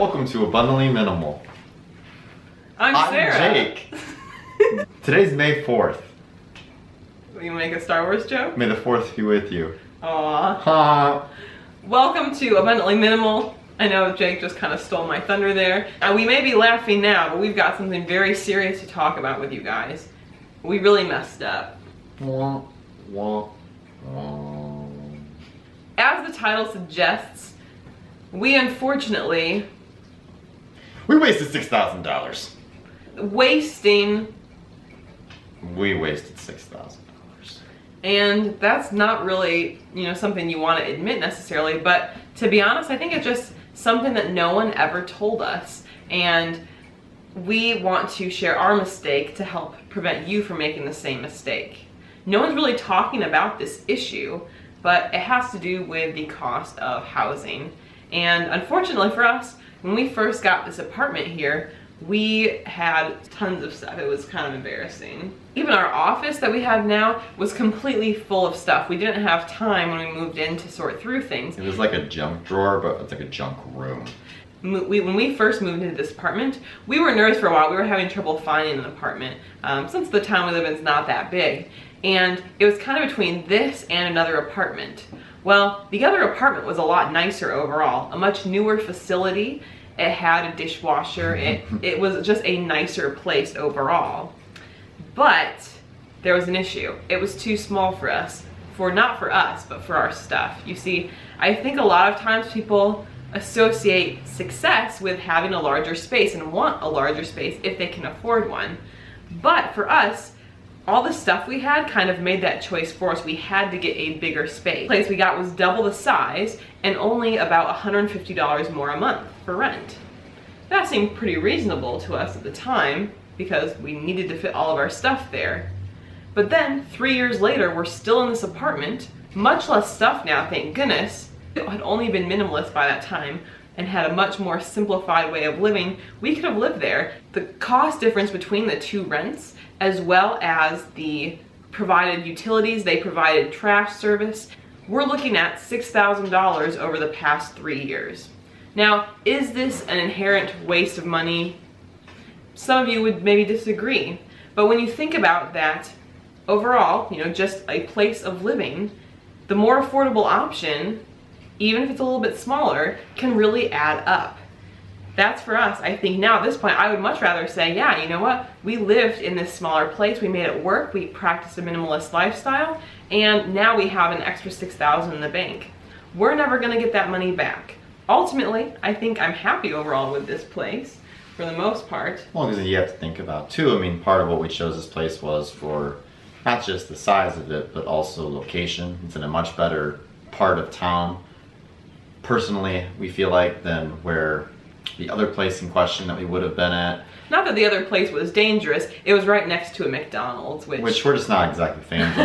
Welcome to Abundantly Minimal. I'm Sarah. I'm Jake. Today's May 4th. You make a Star Wars joke? May the 4th be with you. Aww. Welcome to Abundantly Minimal. I know Jake just kind of stole my thunder there. We may be laughing now, but we've got something very serious to talk about with you guys. We really messed up. Wah, wah, wah. As the title suggests, we unfortunately... We wasted $6,000. wasting... We wasted $6,000. And that's not really, something you want to admit necessarily, but to be honest, I think it's just something that no one ever told us. And we want to share our mistake to help prevent you from making the same mistake. No one's really talking about this issue, but it has to do with the cost of housing. And unfortunately for us, when we first got this apartment here, we had tons of stuff. It was kind of embarrassing. Even our office that we have now was completely full of stuff. We didn't have time when we moved in to sort through things. It was like a junk drawer, but it's like a junk room. When we first moved into this apartment, we were nervous for a while. We were having trouble finding an apartment since the town we live in is not that big. And it was kind of between this and another apartment. Well, the other apartment was a lot nicer overall, a much newer facility. It had a dishwasher. It was just a nicer place overall. But there was an issue. It was too small for us. Not for us, but for our stuff. You see, I think a lot of times people associate success with having a larger space and want a larger space if they can afford one. But for us, all the stuff we had kind of made that choice for us. We had to get a bigger space. The place we got was double the size and only about $150 more a month for rent. That seemed pretty reasonable to us at the time because we needed to fit all of our stuff there. But then 3 years later, we're still in this apartment, much less stuff now, thank goodness. It had only been minimalist by that time and had a much more simplified way of living. We could have lived there. The cost difference between the two rents, as well as the provided utilities, they provided trash service, we're looking at $6,000 over the past 3 years. Now, is this an inherent waste of money? Some of you would maybe disagree, but when you think about that, overall, just a place of living, the more affordable option, even if it's a little bit smaller, can really add up. That's for us. I think now at this point, I would much rather say, yeah, you know what? We lived in this smaller place. We made it work. We practiced a minimalist lifestyle. And now we have an extra $6,000 in the bank. We're never going to get that money back. Ultimately, I think I'm happy overall with this place for the most part. Well, because you have to think about too, part of what we chose this place was for not just the size of it, but also location. It's in a much better part of town. Personally, we feel like than where the other place in question that we would have been at. Not that the other place was dangerous, it was right next to a McDonald's, which we're just not exactly fans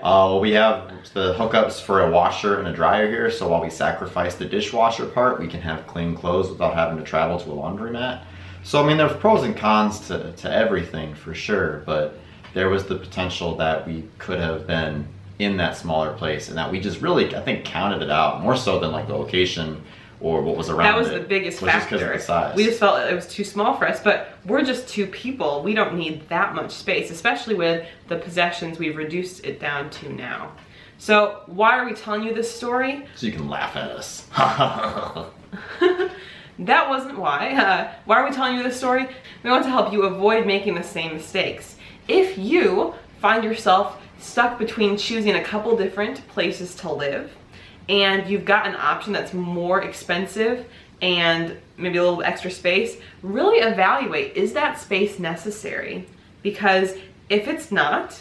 of. We have the hookups for a washer and a dryer here, so while we sacrifice the dishwasher part, we can have clean clothes without having to travel to a laundromat. So there's pros and cons to everything for sure, but there was the potential that we could have been in that smaller place and that we just really, I think, counted it out more so than like the location or what was around it. That was the biggest factor. Just because of the size. We just felt it was too small for us, but we're just two people. We don't need that much space, especially with the possessions we've reduced it down to now. So why are we telling you this story? So you can laugh at us. That wasn't why. Why are we telling you this story? We want to help you avoid making the same mistakes. If you find yourself stuck between choosing a couple different places to live, and you've got an option that's more expensive and maybe a little extra space, really evaluate, is that space necessary? Because if it's not,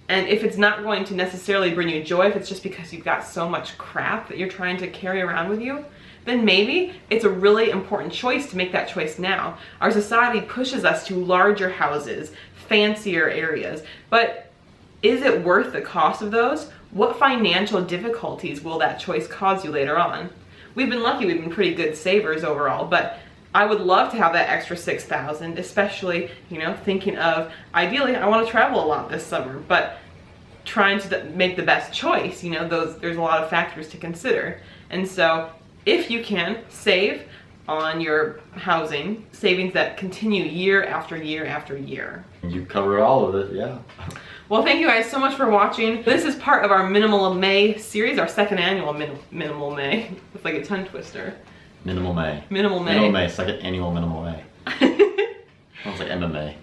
and if it's not going to necessarily bring you joy, if it's just because you've got so much crap that you're trying to carry around with you, then maybe it's a really important choice to make that choice now. Our society pushes us to larger houses, fancier areas, but is it worth the cost of those? What financial difficulties will that choice cause you later on? We've been lucky, we've been pretty good savers overall, but I would love to have that extra $6,000, especially, thinking of, ideally, I want to travel a lot this summer, but trying to make the best choice, there's a lot of factors to consider. And so, if you can, save, on your housing, savings that continue year after year after year. You covered all of it, yeah. Well, thank you guys so much for watching. This is part of our Minimal May series, our second annual Minimal May. It's like a tongue twister. Minimal May. Minimal May. Minimal May, second annual Minimal May. Sounds like MMA.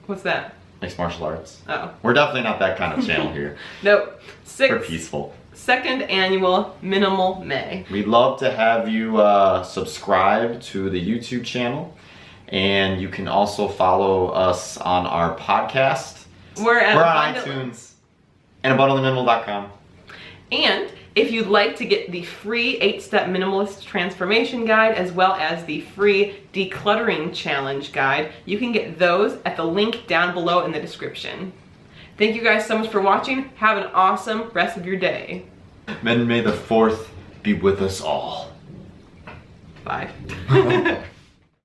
What's that? Mixed martial arts. Oh. We're definitely not that kind of channel here. Nope. We're peaceful. Second annual Minimal May. We'd love to have you subscribe to the YouTube channel, and you can also follow us on our podcast. We're on iTunes and abundantly.minimal.com. And if you'd like to get the free 8-step minimalist transformation guide as well as the free decluttering challenge guide, you can get those at the link down below in the description. Thank you guys so much for watching. Have an awesome rest of your day. May the 4th be with us all. Bye.